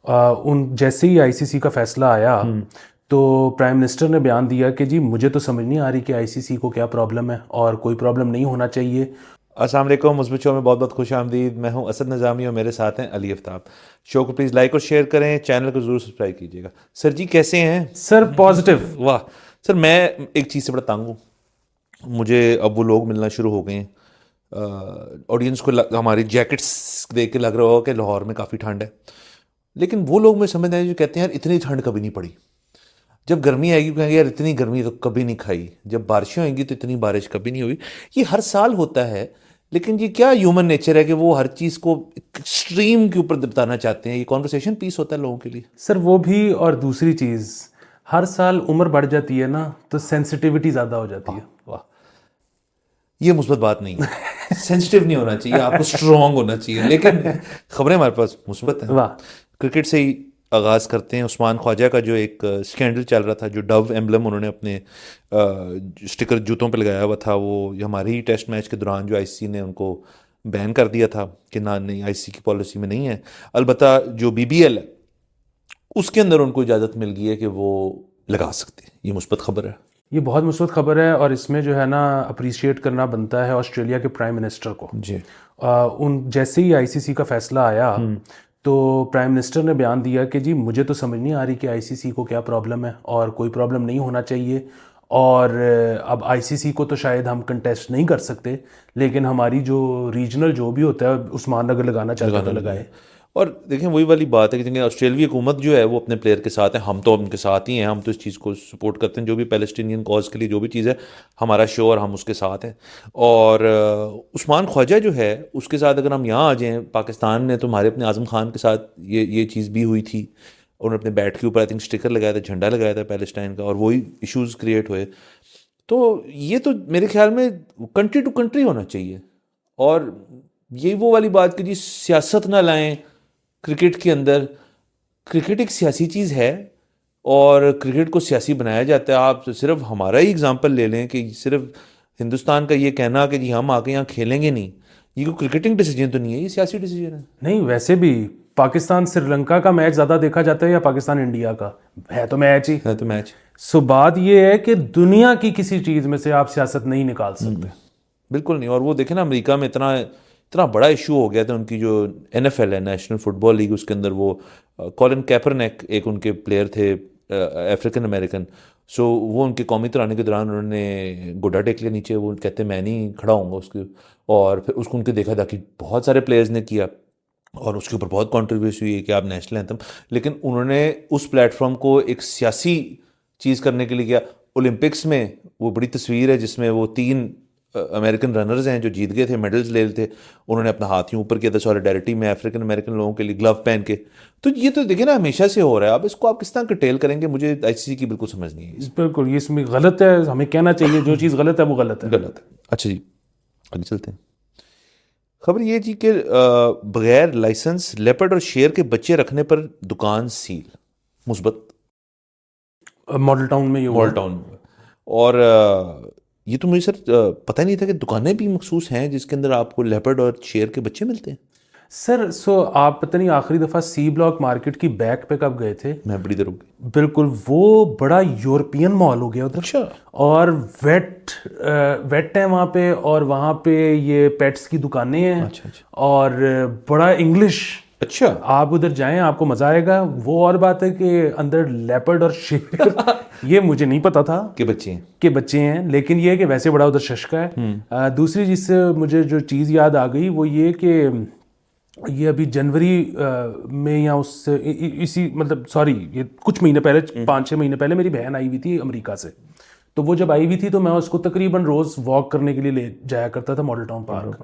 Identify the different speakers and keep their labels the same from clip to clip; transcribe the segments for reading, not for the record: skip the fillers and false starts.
Speaker 1: ان جیسے ہی ICC کا فیصلہ آیا تو پرائم منسٹر نے بیان دیا کہ جی مجھے تو سمجھ نہیں آ رہی کہ ICC کو کیا پرابلم ہے اور کوئی پرابلم نہیں ہونا چاہیے.
Speaker 2: السلام علیکم. مثبت شو میں بہت بہت خوش آمدید. میں ہوں اسد نظامی اور میرے ساتھ ہیں علی افتاب. شو کو پلیز لائک اور شیئر کریں, چینل کو ضرور سبسکرائب کیجیے گا. سر جی کیسے ہیں؟
Speaker 1: سر پازیٹیو.
Speaker 2: واہ سر, میں ایک چیز سے بڑا تنگ ہوں. مجھے اب وہ لوگ ملنا شروع ہو گئے ہیں. آڈینس کو ہماری جیکٹس دیکھ کے لگ رہا ہوگا کہ لاہور میں کافی ٹھنڈ ہے, لیکن وہ لوگ مجھے سمجھ آئے جو کہتے ہیں یار اتنی ٹھنڈ کبھی نہیں پڑی. جب گرمی آئے گی کہیں گے یار اتنی گرمی تو کبھی نہیں کھائی. جب بارشیں ہوئیں گی تو اتنی بارش کبھی نہیں ہوئی. یہ ہر سال ہوتا ہے, لیکن یہ کیا ہیومن نیچر ہے کہ وہ ہر چیز کو ایکسٹریم کے اوپر بتانا چاہتے ہیں. یہ کانورسیشن پیس ہوتا ہے لوگوں کے لیے.
Speaker 1: سر وہ بھی, اور دوسری چیز ہر سال عمر بڑھ جاتی ہے نا تو سینسٹیوٹی زیادہ ہو جاتی ہے.
Speaker 2: واہ, یہ مثبت بات نہیں ہے. سینسٹیو نہیں ہونا چاہیے, آپ کو اسٹرانگ ہونا چاہیے. لیکن خبریں ہمارے پاس مثبت ہیں.
Speaker 1: واہ.
Speaker 2: کرکٹ سے ہی آغاز کرتے ہیں. عثمان خواجہ کا جو ایک اسکینڈل چل رہا تھا, جو ڈو ایمبلم انہوں نے اپنے اسٹکر جوتوں پہ لگایا ہوا تھا, وہ ہمارے ہی ٹیسٹ میچ کے دوران جو ICC نے ان کو بین کر دیا تھا کہ نہ نہیں ICC کی پالیسی میں نہیں ہے. البتہ جو BBL ہے اس کے اندر ان کو اجازت مل گئی ہے کہ وہ لگا سکتے ہیں. یہ مثبت خبر ہے.
Speaker 1: یہ بہت مثبت خبر ہے, اور اس میں جو ہے نا اپریشیٹ کرنا بنتا ہے آسٹریلیا کے پرائم منسٹر کو.
Speaker 2: جی,
Speaker 1: ان جیسے ہی ICC کا فیصلہ آیا تو پرائم منسٹر نے بیان دیا کہ جی مجھے تو سمجھ نہیں آ رہی کہ ICC کو کیا پرابلم ہے اور کوئی پرابلم نہیں ہونا چاہیے. اور اب ICC کو تو شاید ہم کنٹیسٹ نہیں کر سکتے, لیکن ہماری جو ریجنل جو بھی ہوتا ہے عثمان اگر لگانا چاہتا ہے تو لگائے.
Speaker 2: اور دیکھیں وہی والی بات ہے کہ آسٹریلوی حکومت جو ہے وہ اپنے پلیئر کے ساتھ ہے. ہم تو ان کے ساتھ ہی ہیں, ہم تو اس چیز کو سپورٹ کرتے ہیں. جو بھی پیلسٹینین کاز کے لیے جو بھی چیز ہے ہمارا شو, اور ہم اس کے ساتھ ہیں. اور عثمان خواجہ جو ہے اس کے ساتھ اگر ہم یہاں آ جائیں, پاکستان نے تو ہمارے اپنے اعظم خان کے ساتھ یہ چیز بھی ہوئی تھی. انہوں نے اپنے بیٹ کے اوپر آئی تھنک اسٹکر لگایا تھا, جھنڈا لگایا تھا پیلسٹائن کا, اور وہی ایشوز کریٹ ہوئے. تو یہ تو میرے خیال میں کنٹری ٹو کنٹری ہونا چاہیے. اور یہ وہ والی بات کہ جی سیاست نہ لائیں کرکٹ کے اندر. کرکٹ ایک سیاسی چیز ہے اور کرکٹ کو سیاسی بنایا جاتا ہے. آپ صرف ہمارا ہی اگزامپل لے لیں کہ صرف ہندوستان کا یہ کہنا کہ جی ہم آ کے یہاں کھیلیں گے نہیں, یہ کوئی کرکٹنگ ڈیسیجن تو نہیں ہے, یہ سیاسی ڈیسیجن ہے.
Speaker 1: نہیں, ویسے بھی پاکستان سری لنکا کا میچ زیادہ دیکھا جاتا ہے یا پاکستان انڈیا کا؟ ہے تو میچ ہی.
Speaker 2: ہے تو میچ.
Speaker 1: سو بات یہ ہے کہ دنیا کی کسی چیز میں سے آپ سیاست نہیں نکال سکتے.
Speaker 2: بالکل نہیں. اور وہ دیکھیں نا امریکہ میں اتنا بڑا ایشو ہو گیا تھا. ان کی جو NFL ہے, نیشنل فٹ بال لیگ, اس کے اندر وہ کولن کیپرنیک ایک ان کے پلیئر تھے افریقن امریکن. سو وہ ان کے قومی ترانے کے دوران انہوں نے گڈا ٹیک لیا نیچے. وہ کہتے میں نہیں کھڑا ہوں گا اس کے, اور پھر اس کو ان کے دیکھا تھا کہ بہت سارے پلیئرز نے کیا, اور اس کے اوپر بہت کنٹروورسی ہوئی ہے کہ آپ نیشنل اینتھم. لیکن انہوں نے اس پلیٹ فارم کو ایک سیاسی چیز کرنے کے لیے کیا. اولمپکس میں وہ بڑی تصویر ہے جس میں وہ 3 امریکن رنرز ہیں جو جیت گئے تھے, میڈلز لے تھے. انہوں نے اپنا ہاتھ یوں اوپر کیا تھا سولیڈیرٹی میں افریقن امریکن لوگوں کے لیے, گلو پہن کے. تو یہ تو دیکھیں نا ہمیشہ سے ہو رہا ہے. اب اس کو آپ کس طرح کٹیل کریں گے, مجھے ICC کی بالکل سمجھ نہیں ہے.
Speaker 1: بالکل, یہ اس میں غلط ہے. ہمیں کہنا چاہیے جو چیز غلط ہے وہ غلط ہے.
Speaker 2: غلط ہے. اچھا جی آگے چلتے ہیں. خبر یہ جی کہ بغیر لائسنس لیپرڈ اور شیر کے بچے رکھنے پر دکان سیل. مثبت.
Speaker 1: ماڈل ٹاؤن میں یہ ہوا.
Speaker 2: ماڈل ٹاؤن میں. اور یہ تو مجھے سر پتہ نہیں تھا کہ دکانیں بھی مخصوص ہیں جس کے اندر آپ کو لیپرڈ اور شیر کے بچے ملتے ہیں.
Speaker 1: سر آپ پتہ نہیں آخری دفعہ C بلاک مارکیٹ کی بیک پہ کب گئے تھے؟
Speaker 2: میں بڑی دیر ہو گئی.
Speaker 1: بالکل, وہ بڑا یورپین مال ہو گیا ادھر.
Speaker 2: اچھا.
Speaker 1: اور ویٹ ہے وہاں پہ, اور وہاں پہ یہ پیٹس کی دکانیں ہیں.
Speaker 2: اچھا اچھا.
Speaker 1: اور بڑا انگلش.
Speaker 2: اچھا.
Speaker 1: آپ ادھر جائیں آپ کو مزہ آئے گا. وہ اور بات ہے کہ اندر لیپرڈ اور شیر یہ مجھے نہیں پتا تھا کہ بچے ہیں, لیکن یہ ہے کہ ویسے بڑا ادھر ششکا ہے. دوسری جس سے مجھے جو چیز یاد آ گئی وہ یہ کہ یہ ابھی جنوری میں یا اس سے اسی مطلب یہ کچھ مہینے پہلے 5-6 مہینے پہلے میری بہن آئی ہوئی تھی امریکہ سے. تو وہ جب آئی ہوئی تھی تو میں اس کو تقریباً روز واک کرنے کے لیے لے جایا کرتا تھا ماڈل ٹاؤن پارک.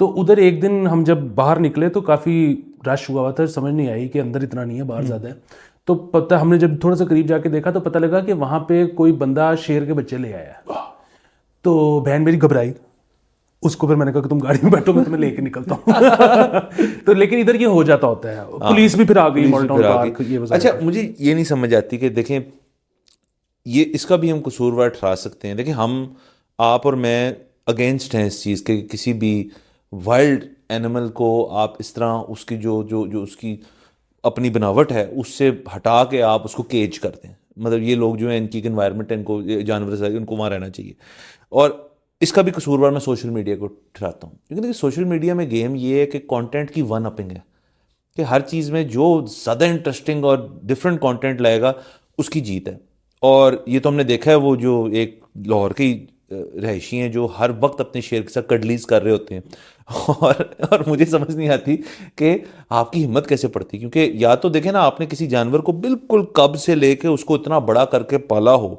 Speaker 1: تو ادھر ایک دن ہم جب باہر نکلے تو کافی رش ہوا تھا, سمجھ نہیں آئی کہ اندر اتنا نہیں ہے باہر زیادہ ہے. تو پتہ ہم نے جب تھوڑا سا قریب جا کے دیکھا تو پتہ لگا کہ وہاں پہ کوئی بندہ شیر کے بچے لے آیا ہے. تو بہن میری گھبرائی. اس کو پھر میں نے کہا کہ تم گاڑی میں بیٹھو, میں تمہیں لے کے نکلتا ہوں. تو لیکن ادھر یہ ہو جاتا ہوتا ہے. پولیس بھی پھر آ گئی ماڈل ٹاؤن پارک.
Speaker 2: اچھا مجھے یہ نہیں سمجھ آتی کہ دیکھیں یہ اس کا بھی ہم قصوروار ٹھہرا سکتے ہیں. دیکھیں ہم آپ اور میں اگینسٹ ہیں اس چیز کے کسی بھی وائلڈ اینیمل کو آپ اس طرح اس کی جو اس کی اپنی بناوٹ ہے اس سے ہٹا کے آپ اس کو کیج کر دیں. مطلب یہ لوگ جو ہیں ان کی ایک انوائرمنٹ ہے, ان کو جانور سے ان کو وہاں رہنا چاہیے. اور اس کا بھی قصوروار میں سوشل میڈیا کو ٹھہراتا ہوں, کیونکہ دیکھیے سوشل میڈیا میں گیم یہ ہے کہ کانٹینٹ کی ون اپنگ ہے, کہ ہر چیز میں جو زیادہ انٹرسٹنگ اور ڈفرینٹ کانٹینٹ لائے گا اس کی جیت ہے. اور یہ تو ہم نے دیکھا ہے, وہ جو ایک لاہور کی رہائشی ہیں جو ہر وقت اپنے شیر کے ساتھ کڈلیز کر رہے ہوتے ہیں, اور مجھے سمجھ نہیں آتی کہ آپ کی ہمت کیسے پڑتی, کیونکہ یا تو دیکھیں نا آپ نے کسی جانور کو بالکل کب سے لے کے اس کو اتنا بڑا کر کے پالا ہو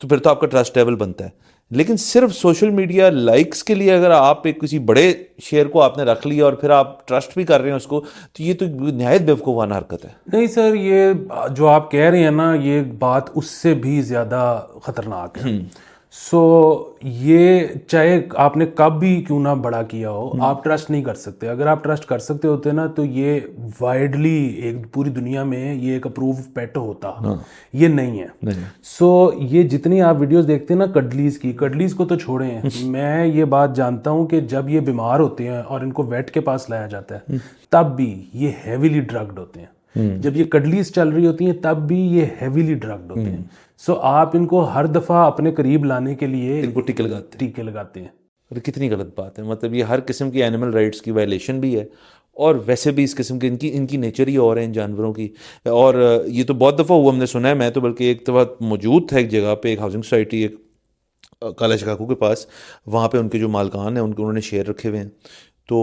Speaker 2: تو پھر تو آپ کا ٹرسٹ لیول بنتا ہے. لیکن صرف سوشل میڈیا لائکس کے لیے اگر آپ ایک کسی بڑے شیئر کو آپ نے رکھ لیا اور پھر آپ ٹرسٹ بھی کر رہے ہیں اس کو, تو یہ تو نہایت بیوقوفانہ حرکت ہے.
Speaker 1: نہیں سر, یہ جو آپ کہہ رہے ہیں نا یہ بات اس سے بھی زیادہ خطرناک ہے. سو یہ چاہے آپ نے کب بھی کیوں نہ بڑا کیا ہو, آپ ٹرسٹ نہیں کر سکتے. اگر آپ ٹرسٹ کر سکتے ہوتے نا تو یہ وائڈلی ایک پوری دنیا میں یہ ایک اپروو پیٹ ہوتا, یہ نہیں ہے. سو یہ جتنی آپ ویڈیوز دیکھتے ہیں نا کڈلیز کو تو چھوڑیں, میں یہ بات جانتا ہوں کہ جب یہ بیمار ہوتے ہیں اور ان کو ویٹ کے پاس لایا جاتا ہے تب بھی یہ ہیویلی ڈرگڈ ہوتے ہیں. جب یہ کڈلیز چل رہی ہوتی ہیں تب بھی یہ ہیویلی ڈرگڈ ہوتے ہیں. سو آپ ان کو ہر دفعہ اپنے قریب لانے کے لیے
Speaker 2: ان کو ٹیکے لگاتے
Speaker 1: ہیں.
Speaker 2: اور کتنی غلط بات ہے. مطلب یہ ہر قسم کی اینیمل رائٹس کی وائلیشن بھی ہے, اور ویسے بھی اس قسم کی ان کی نیچر ہی اور ہے ان جانوروں کی. اور یہ تو بہت دفعہ ہوا ہم نے سنا ہے, میں تو بلکہ ایک دفعہ موجود تھا ایک جگہ پہ, ایک ہاؤسنگ سوسائٹی ایک کالا شکاکو کے پاس, وہاں پہ ان کے جو مالکان ہیں انہوں نے شیر رکھے ہوئے ہیں, تو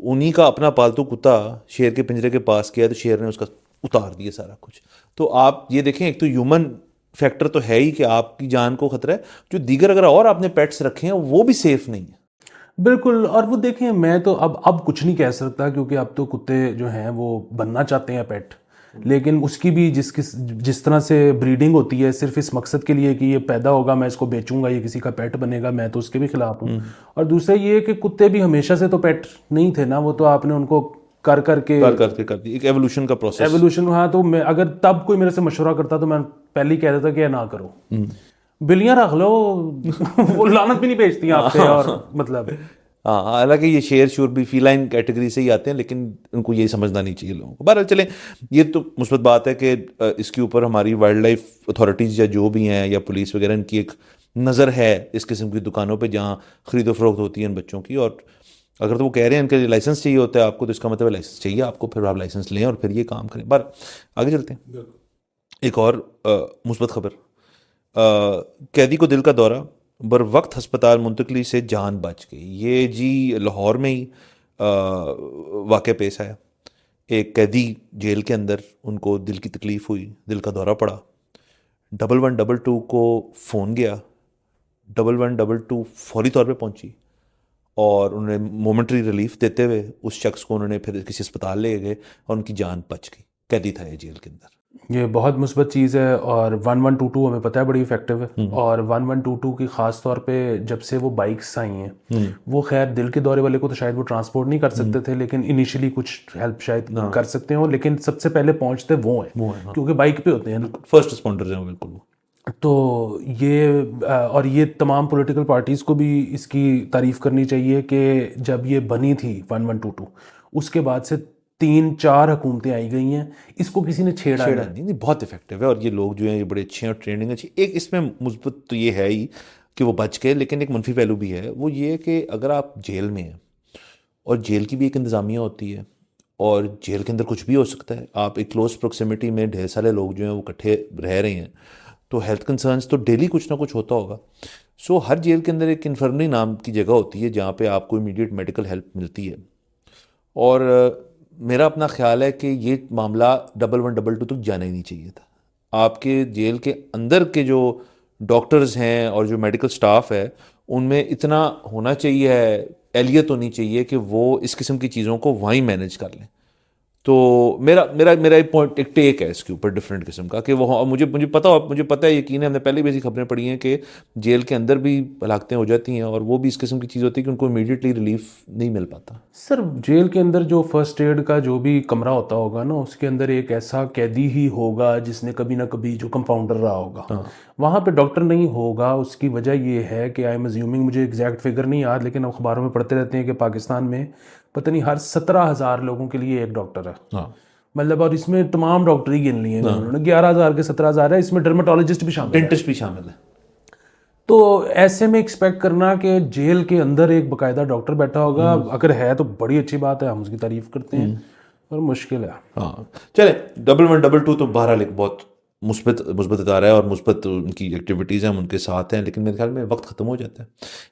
Speaker 2: انہی کا اپنا پالتو کتا شیر کے پنجرے کے پاس کیا تو شیر نے اس کا اتار دیا سارا کچھ. تو آپ یہ دیکھیں ایک تو ہیومن فیکٹر تو ہے ہی کہ آپ کی جان کو خطرہ ہے, جو دیگر اگر اور آپ نے پیٹس رکھے ہیں وہ بھی سیف نہیں ہے.
Speaker 1: بالکل. اور وہ دیکھیں میں تو اب کچھ نہیں کہہ سکتا, کیونکہ اب تو کتے جو ہیں وہ بننا چاہتے ہیں پیٹ, لیکن اس کی بھی جس طرح سے بریڈنگ ہوتی ہے صرف اس مقصد کے لیے کہ یہ پیدا ہوگا میں اس کو بیچوں گا, یہ کسی کا پیٹ بنے گا, میں تو اس کے بھی خلاف ہوں. اور دوسرا یہ کہ کتے بھی ہمیشہ سے تو پیٹ نہیں تھے نا, وہ تو آپ نے ان کو کر کے
Speaker 2: کر دی, ایک ایوولوشن کا پروسیس.
Speaker 1: ایوولوشن. ہاں, تو میں اگر تب کوئی میرے سے مشورہ کرتا تو میں پہلے ہی کہہ دیتا کہ نہ کرو, بلیاں رکھ لو, وہ لعنت بھی نہیں بھیجتی آپ پہ. اور مطلب
Speaker 2: ہاں, حالانکہ یہ شیر شور بھی فی لائن کیٹیگری سے ہی آتے ہیں, لیکن ان کو یہی سمجھنا نہیں چاہیے لوگوں کو. بہرحال چلیں, یہ تو مثبت بات ہے کہ اس کے اوپر ہماری وائلڈ لائف اتھارٹیز یا جو بھی ہیں یا پولیس وغیرہ ان کی ایک نظر ہے اس قسم کی دکانوں پہ جہاں خرید و فروخت ہوتی ہے ان بچوں کی. اور اگر تو وہ کہہ رہے ہیں ان کے لیے لائسنس چاہیے ہوتا ہے آپ کو, تو اس کا مطلب لائسنس چاہیے آپ کو, پھر آپ لائسنس لیں اور پھر یہ کام کریں. بار آگے چلتے ہیں. ایک اور مثبت خبر, قیدی کو دل کا دورہ, بر وقت ہسپتال منتقلی سے جان بچ گئی. یہ جی لاہور میں ہی واقع پیش آیا. ایک قیدی جیل کے اندر, ان کو دل کی تکلیف ہوئی, دل کا دورہ پڑا, 1122 کو فون گیا, 1122 فوری طور پہ پہنچی اور انہوں نے مومنٹری ریلیف دیتے ہوئے اس شخص کو انہوں نے پھر کسی اسپتال لے گئے اور ان کی جان بچ گئی. قیدی تھا یہ جیل کے اندر.
Speaker 1: یہ بہت مثبت چیز ہے. اور 1122 ہمیں پتہ ہے بڑی افیکٹو ہے, اور 1122 کی خاص طور پہ جب سے وہ بائکس آئی ہیں, وہ خیر دل کے دورے والے کو تو شاید وہ ٹرانسپورٹ نہیں کر سکتے تھے, لیکن انیشلی کچھ ہیلپ شاید کر سکتے ہوں, لیکن سب سے پہلے پہنچتے وہ ہیں کیونکہ بائک پہ ہوتے ہیں,
Speaker 2: فرسٹ رسپونڈرز ہیں بالکل.
Speaker 1: تو یہ اور یہ تمام پولیٹیکل پارٹیز کو بھی اس کی تعریف کرنی چاہیے کہ جب یہ بنی تھی 1122 اس کے بعد سے 3-4 حکومتیں آئی گئی ہیں, اس کو کسی نے چھیڑا
Speaker 2: نہیں. بہت افیکٹو ہے, اور یہ لوگ جو ہیں یہ بڑے اچھے ہیں اور ٹریننگ اچھی. ایک اس میں مثبت تو یہ ہے ہی کہ وہ بچ گئے, لیکن ایک منفی پہلو بھی ہے, وہ یہ کہ اگر آپ جیل میں ہیں اور جیل کی بھی ایک انتظامیہ ہوتی ہے اور جیل کے اندر کچھ بھی ہو سکتا ہے, آپ ایک کلوز پروکسیمٹی میں ڈھیر سارے لوگ جو ہیں وہ اکٹھے رہ رہے ہیں, تو ہیلتھ کنسرنس تو ڈیلی کچھ نہ کچھ ہوتا ہوگا. سو ہر جیل کے اندر ایک انفرمری نام کی جگہ ہوتی ہے جہاں پہ آپ کو امیڈیٹ میڈیکل ہیلپ ملتی ہے. اور میرا اپنا خیال ہے کہ یہ معاملہ 1122 تک جانا ہی نہیں چاہیے تھا. آپ کے جیل کے اندر کے جو ڈاکٹرز ہیں اور جو میڈیکل سٹاف ہے ان میں اتنا ہونا چاہیے, اہلیت ہونی چاہیے کہ وہ اس قسم کی چیزوں کو وہیں مینیج کر لیں. تو میرا ایک پوائنٹ, ایک ٹیک ہے اس کے اوپر ڈفرینٹ قسم کا کہ وہ مجھے پتا ہے یقین ہے, ہم نے پہلے بھی ایسی خبریں پڑھی ہیں کہ جیل کے اندر بھی ہلاکتیں ہو جاتی ہیں, اور وہ بھی اس قسم کی چیز ہوتی ہے کہ ان کو امیڈیٹلی ریلیف نہیں مل پاتا.
Speaker 1: سر جیل کے اندر جو فرسٹ ایڈ کا جو بھی کمرہ ہوتا ہوگا نا, اس کے اندر ایک ایسا قیدی ہی ہوگا جس نے کبھی نہ کبھی جو کمپاؤنڈر رہا ہوگا, وہاں پہ ڈاکٹر نہیں ہوگا. اس کی وجہ یہ ہے کہ آئی ایم ازیومنگ, مجھے ایگزیکٹ فگر نہیں یاد, لیکن اخباروں میں پڑھتے رہتے ہیں کہ پاکستان میں پتہ نہیں ہر 17,000 لوگوں کے لیے ایک ڈاکٹر ہے. مطلب اور اس میں تمام ڈاکٹری گن لی ہیں انہوں نے, 11,000 کے 17,000 ہے, اس میں ڈرمیٹولوجسٹ بھی شامل ہے,
Speaker 2: ڈینٹسٹ بھی شامل ہے.
Speaker 1: تو ایسے میں ایکسپیکٹ کرنا کہ جیل کے اندر ایک باقاعدہ ڈاکٹر بیٹھا ہوگا, اگر ہے تو بڑی اچھی بات ہے, ہم اس کی تعریف کرتے ہیں, اور مشکل ہے.
Speaker 2: ہاں چلے 1111 تو بہرحال ایک بہت مثبت ادارہ ہے اور مثبت ان کی ایکٹیویٹیز ہیں, ہم ان کے ساتھ ہیں, لیکن میرے خیال میں وقت ختم ہو جاتا ہے.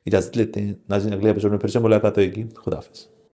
Speaker 2: اجازت لیتے ہیں ناظرین, اگلے ایپیسوڈ میں پھر سے ملاقات ہوئے گی. خدا حافظ.